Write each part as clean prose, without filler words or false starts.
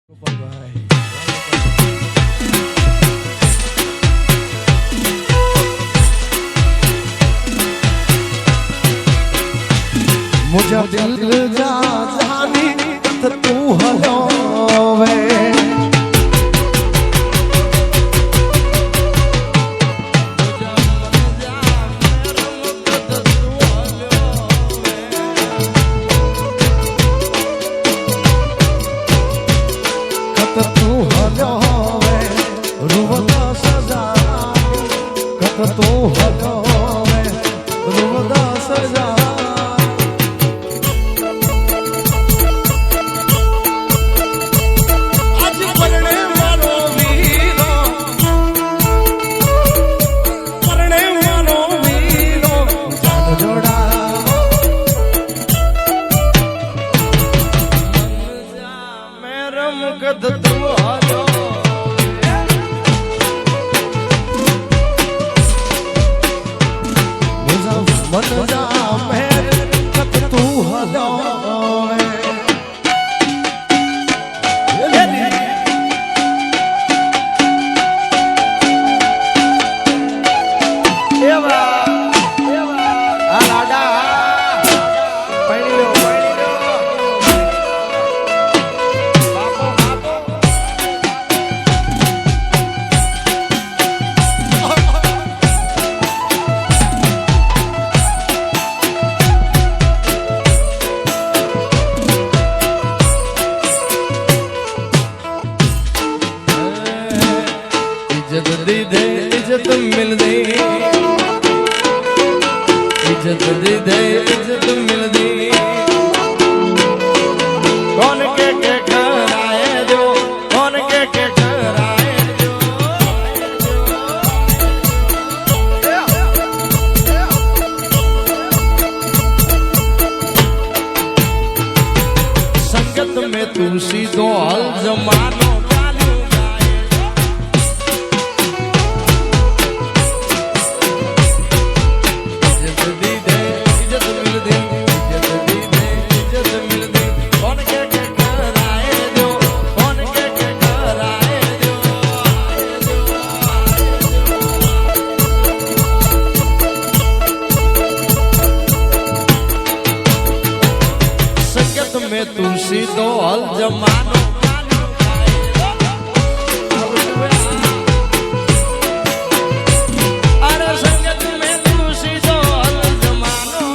मुझे दिल जा जानी तू हलोवे तू हलोवे रुवदा सजा तू हलोवे रुवदा सजा इज्जत मिल दे इज्जत दे दे इज्जत मिल दे कौन के कराए दो कौन के कराए दो संगत में तू सीधो हल जमानो में तू सीधो हल जमानो अरे संगत में तू सीधो हल जमानो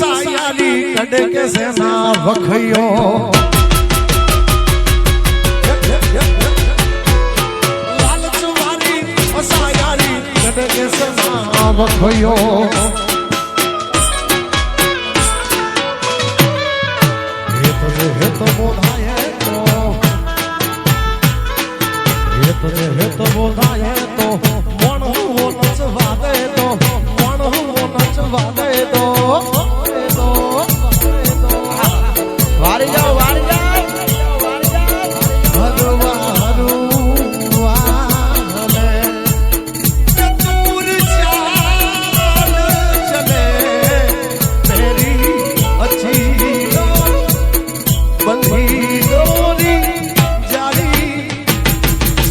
कड़े के सेना वखयो लालच वाली असायारी कड़े के सेना वखयो हे तो बोधाए तो हे तो बोधाए तो मन हो नचवा दे तो मन हो नचवा दे तो वारी जाओ दूर चाल चले तेरी अच्छी बंधी डोरी जारी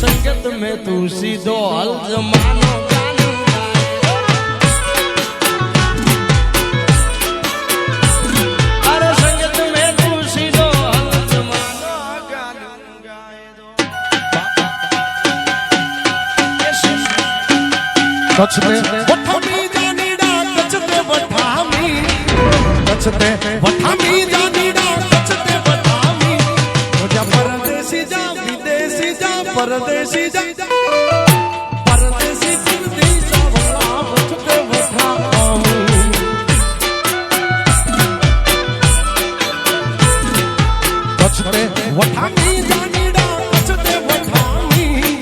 संगत में तू सीधो हल जमानो कचते वठामी जानीडा कचते वठामी कचते वठामी जानीडा कचते वठामी मुझे परदेसी जा विदेशी जा જા પરદેશી જા પરદેશી પરદેશા વલ્લા વચતે વઠામી વચતે વઠામી જાનીડા વચતે વઠામી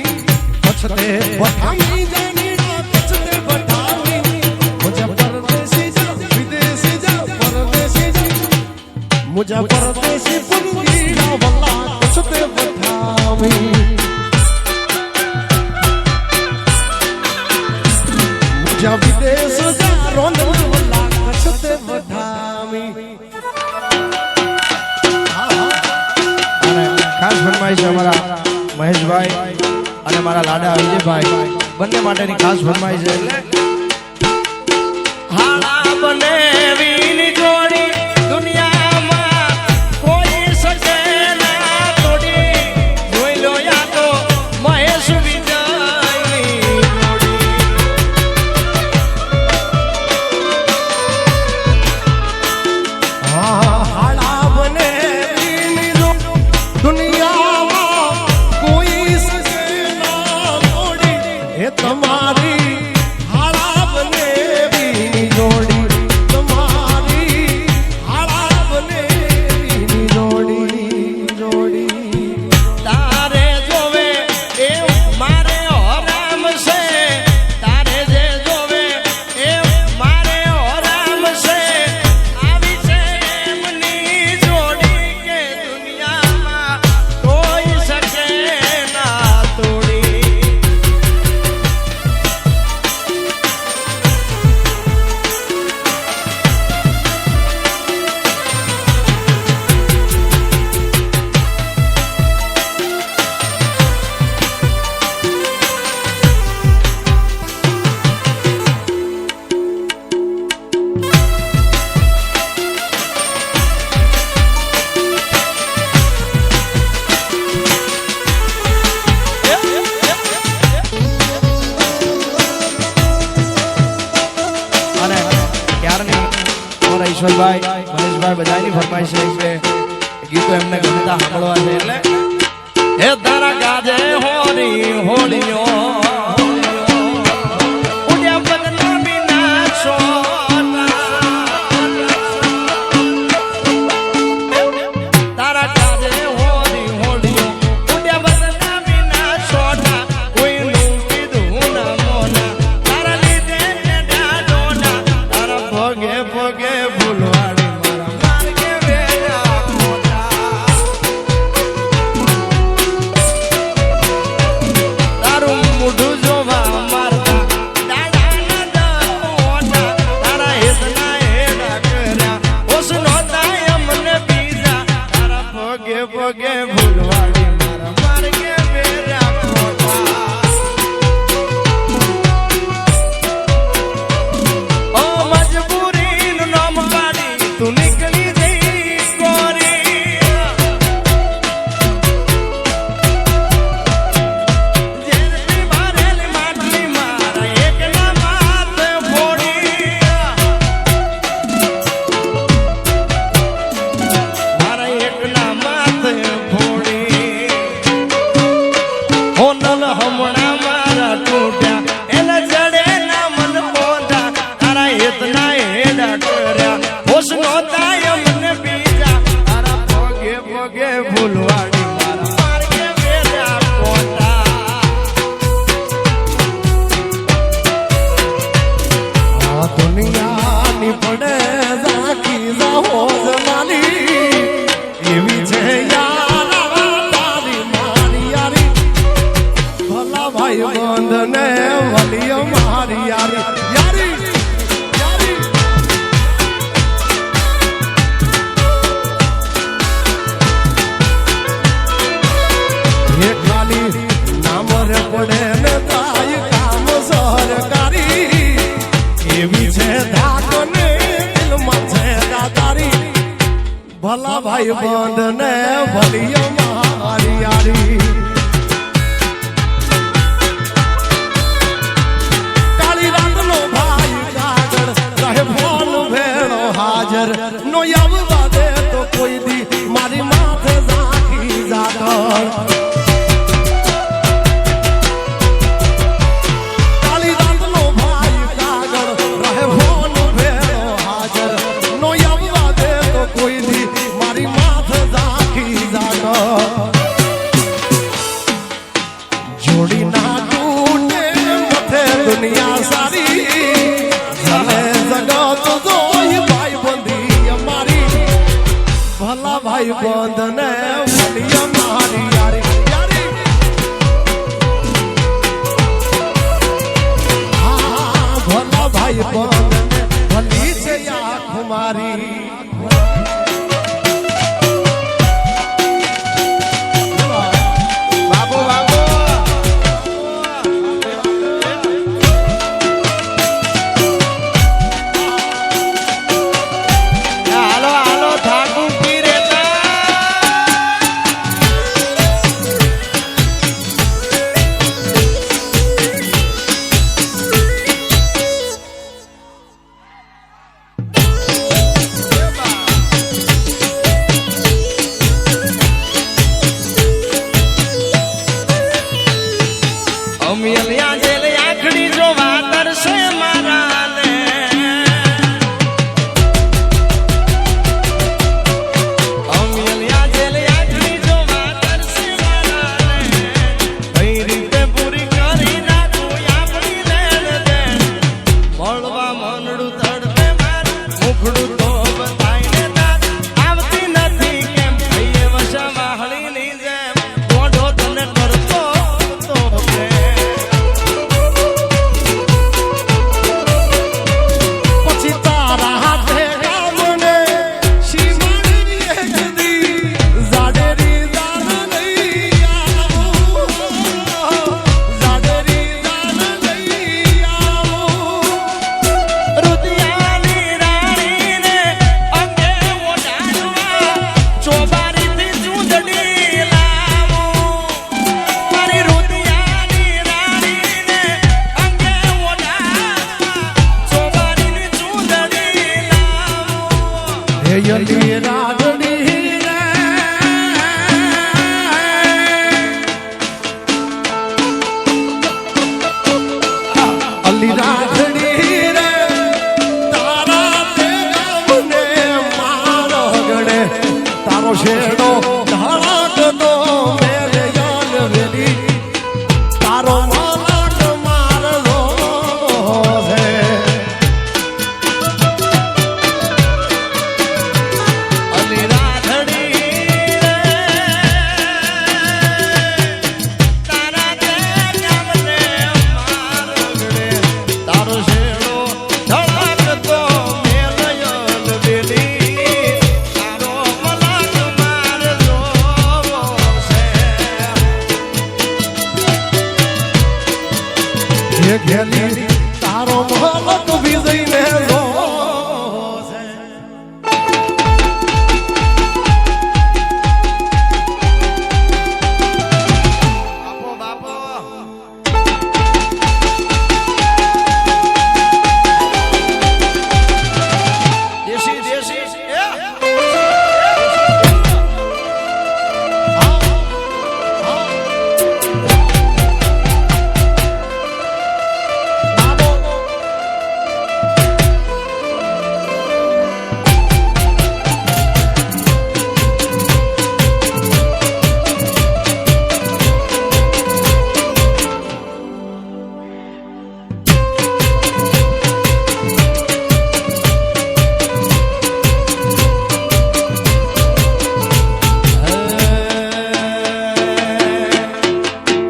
વચતે વઠામી જાનીડા વચતે વઠામી મુજા પરદેશી જા વિદેશી જા પરદેશી જા મુજા પરદેશી પુરગીડા વલ્લા વચતે વઠામી मुझा विदेश जा रोंदल वल्ला कछते वठामी ખાસ ફરમાઈશ અમારા મહેશભાઈ અને મારા લાડા વિજયભાઈ બંને માટેની ખાસ ફરમાઈશ છે એટલે હાલા બને વીની જોડી દુનિયામાં કોઈ શકે ના તોડી જોઈ લો યા તો મહેશ વિજયની જોડી हाड़ा बने दुनिया में कोई सके ना तोड़ी हे तुम्हारी हाड़ा बने बीनी जोड़ी तुम्हारी हाड़ा बने बीनी जोड़ी તારે જોવે એ મારે હરામ છે તારે જે જોવે એ મારે હરામ છે આવી છે એમની જોડી કે દુનિયામાં કોઈ શકે ના તોડી અને ત્યારની અમારા ઈશ્વરભાઈ મહેશભાઈ બધાની ફરમાઈશ છે કે ગીતો એમને ગમતા સાંભળવા છે એટલે હે તારા ગાજે હોરી હોળીઓ ઉડ્યા બદના બિના છોટા તારા ગાજે હોરી હોળીઓ ઉડ્યા બદના બિના છોટા કોઈનું કીધું ના મોના તારા લીધે ડોના તારા ભોગે ભોગે ભૂલવાડી મારા માર્ગે વેરા મોટા તારું મોઢું જોવા મારતા દાડાના દોડા તારા હેતના હેડા કર્યા ઓસનો તાય અમને બીજા તારા ભોગે ભોગે ભૂલવાડી મારા માર્ગે વેરા મોટા ઓ મજબૂરીનું નામ પાડી તું નીકળી જઈ કોરી જેની ભરેલી માટલી મારા એકના માથે ફોડી મારા એકના માથે ફોડી હોનલ હમણાં મારા તૂટ્યા એના જડે ના મન પોતા તારા હેતના હેડા કર્યા હોશનો તાય મને બીજા તારા ભોગે ભોગે ભૂલવાડી મારા માર્ગે વેરા પોતા आ दुनिया ની પડે ઝાકી જાહો જમાની એવી છે યાર તારી મારી યારી ભલા ભાઈ બંધ ને વલિયો મારી યારી યારી યારી ये खाली नाम रे पड़े ने ताय काम सरकारी एवी छे धाक ने दिल में छे दादारी भला भाई बंद ने भलियो मारी यारी काली रात नो भाई कागड़ रहे फोन भेड़ो हाजर नो आववा दे तो कोई दी मारी माथे झाकी जागड़ ભાઈ બંધ ને વલિયા મારી યારી યારી હા ભલા ભાઈ બંધ ને ભલી છે આંખ મારી બાબુ બાબુ હાલો હાલો થાકુ પી રેતા અમિયલિયા જેલ આખડી જો વાતર છે મારા ને અમિયલિયા જેલ આખડી જો વાતર છે મારા ને કઈ રીતે પૂરી કરી નાખું આપણી લેણ દેણ મળવા મનડું તડપે મારું મુખડું તો બતાઈને તાર આવતી નથી કેમ કહીએ વશા માહળીની જેમ મોઢો તને કરતો તો પછી તારા હાથે કામને શિવાણી એક દી જાડેરી દાન લઈ આવો જાડેરી દાન લઈ આવો રુદિયાની રાણીને અંગે ઓઢાડવા ચોબારીથી ચૂંદડી લાવો મારી રુદિયાની રાણીને અંગે ઓઢાડવા ચોબારીની ચૂંદડી લાવો હે યલી રાગણી રે અલી રાગણી રે તારા તે ગામને મારો ગણે તારો શેડો ધડકતો મેરે યાદ વેલી તારો મલક મારલો છે અલી રાધડી તારા તે ગામને મારગડે તારો શેડો ધડકતો મેલયલ બેલી તારો મલક મારજો છે એ ઘેલી તારો મલક વિજયને લો છે બાપો બાપો દેશી દેશી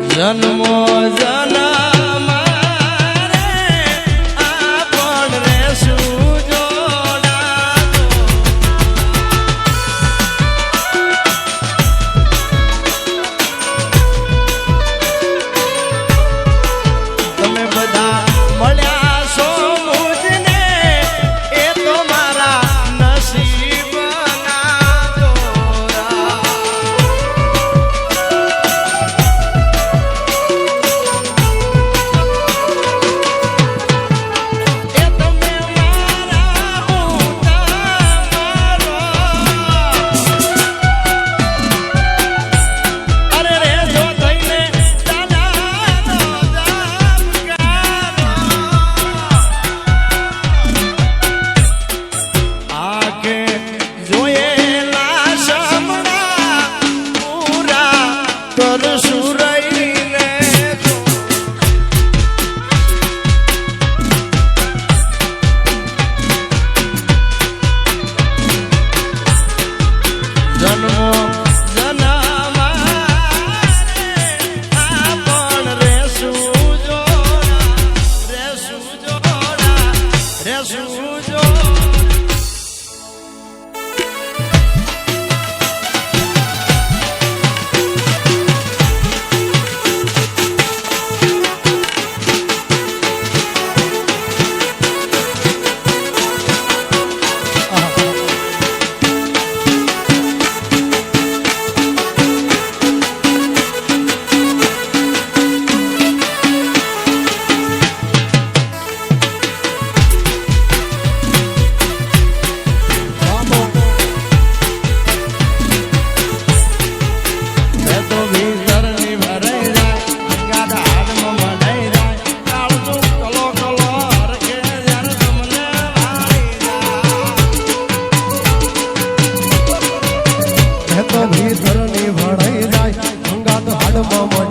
જન્મો જન્મ રે આપણ રે સુજોડાતો તમે બધા મળ્યા છો મુજને એ તો મારા નસીબના દોરા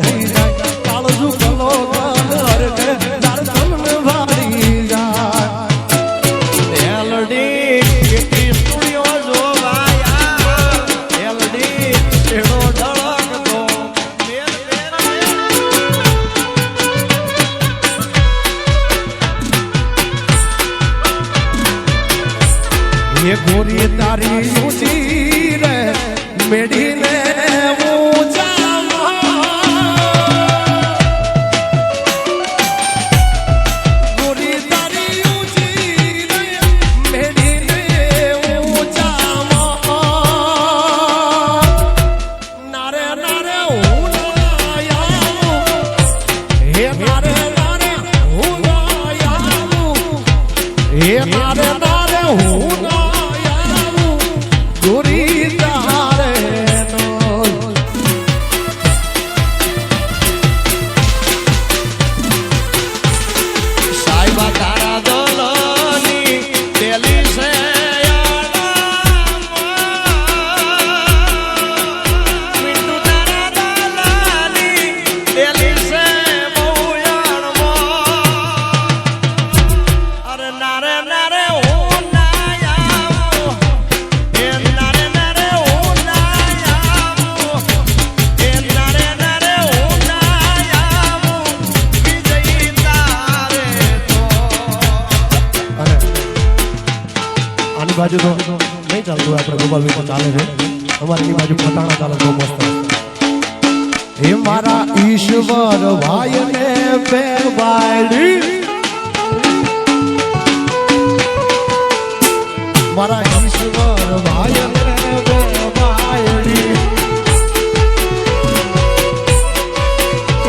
વળી જાય કાળજુ કલો હરે તાર તમને વાળી જાય એલડી કેટલી સ્ટુડિયો જોવાયા એલડી છેડો ધડકતો મેલ ये गोरी तारी ऊंची रे मेढ़ी ने ऊंचा गोरी तारी ऊंची रे मेढ़ी ने ऊंचा नारे नारे ऊनाया हे नारे नारे ऊनाया हे नारे नारे ऊना गोरी तारे नो સાહેબા તારા દોલોની પેલી છે મીઠું તારા દોલોની પેલી છે બહુયાણમાં અરે નારે નારે હું ના આવું એ નારે નારે હું ના આવું એ નારે નારે હું ના આવું વિજય તારે તો અને આની બાજુ તો નહીં ચાલતું આપણે ગોપાલ તો ચાલે છે અમારી બાજુ પટાણા ચાલે તો મસ્ત હે મારા ઈશ્વર ભાઈ ને પેર બાયડી મારા ઈશ્વર ભાઈ ને પેર બાયડી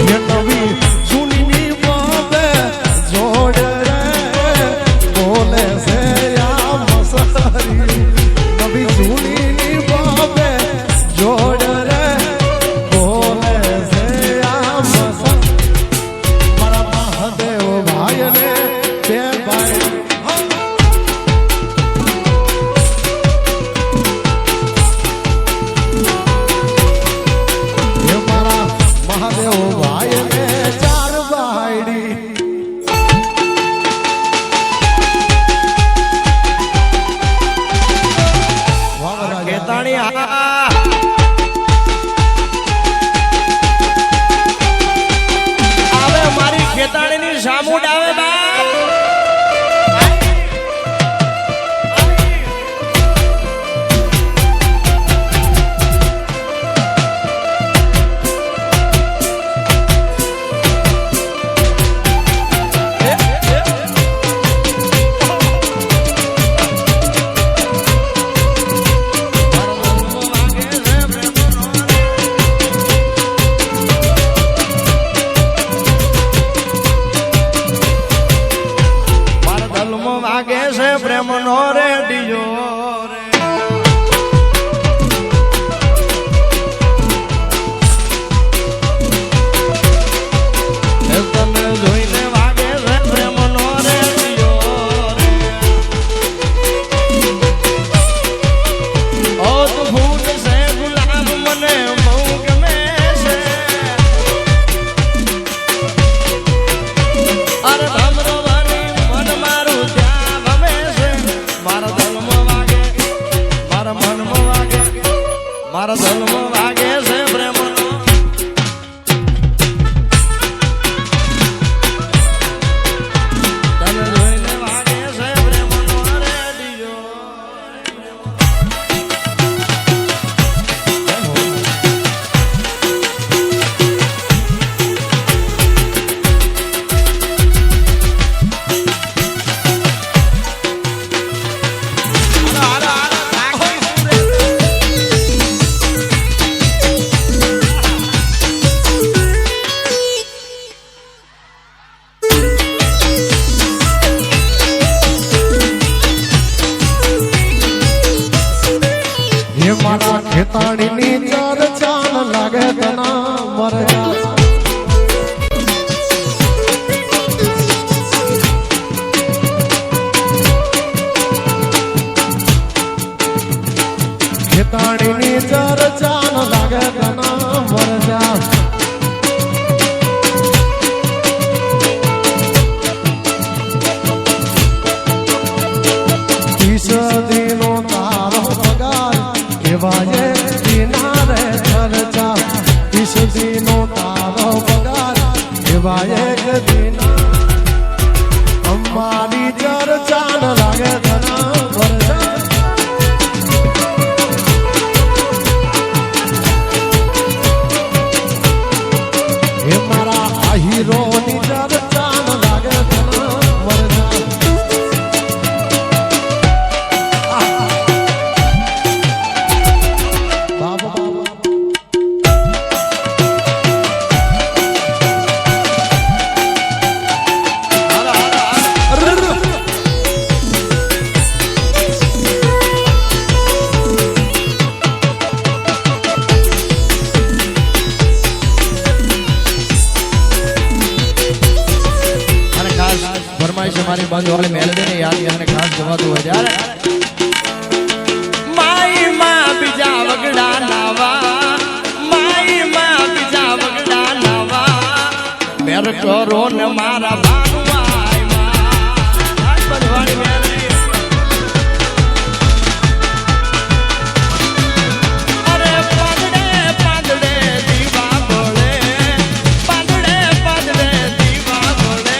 એ નવી જૂની બાબે જોડ રે બોલે છે આ મસરી નવી જૂની બાબે જોડ રે બોલે છે આ મસરી મારા મહાદેવ ભાઈ ને બે ભાઈ મારા મહાદેવ ભાઈ ને ચાર બાયડી ખેતાણી આવે મારી ખેતાણીની સામુડ આવે બા વાગે છે પ્રેમનો રેડિયો રે તને જોઈને વાગે છે પ્રેમનો રેડિયો રે ઓ તું ફૂલ છે ગુલાબ મને બહુ ગમે છે અરે ભમરો મન મારું ત્યાં ગમે છે મારા દિલમાં વાગે મારા મનમાં વાગે મારા દિલમાં વાગે છે પ્રેમનો તને જોઈને વાગે છે પ્રેમનો રેડિયો ये मारा खेताड़ी नी चार चान लागे तना मर जा खेताड़ी नी चार चान लागे तना मर जा એવા એક દિન અમારી ચર્ચા ન લાગે ઘણા વર્ષ એ મારા આ હીરોની ચર્ચા ન લાગે ઘણા વર્ષ બાબા મારી બાજુ વાળી મેલડીને યાદ કરીને ખાસ જવાતું હોય ત્યારે માઈ માં બીજા વગડા નાવા માઈ માં બીજા વગડા નાવા મેર કરો ને મારા બાનુઆઈ માં બનવાળી મેલડી અરે પાંદડે પાંદડે દીવા બોલે પાંદડે પાંદડે દીવા બોલે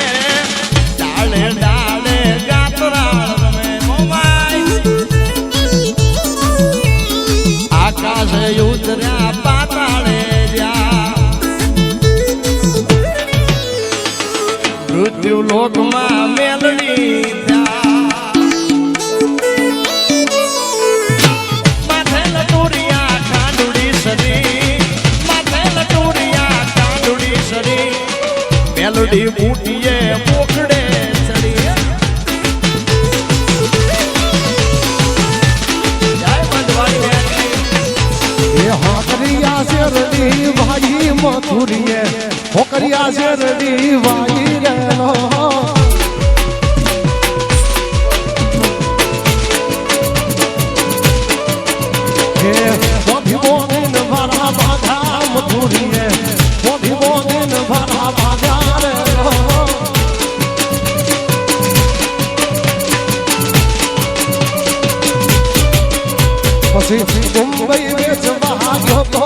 ડાળે ડાળે ગાતરાળ રમે મોમાઈ આકાશે ઉતર્યા પાતાળે જ્યાં મૃત્યુ લોકમાં મેલડી માથે લટુરિયા કાંડુડી સરી માથે લટુરિયા કાંડુડી સરી મેલડી બૂટીએ પોખડે ચડી જય બંધવાળી મેલડી એ હોકરિયા શેરડી ભાઈ મથુરીએ હોકરિયા શેરડી ભાઈ રેલો એ બોધી બોધીન ભરા બાધા મથુરીએ બોધી બોધીન ભરા બાધા રેલો પછી મુંબઈ વેચવા ગયો તો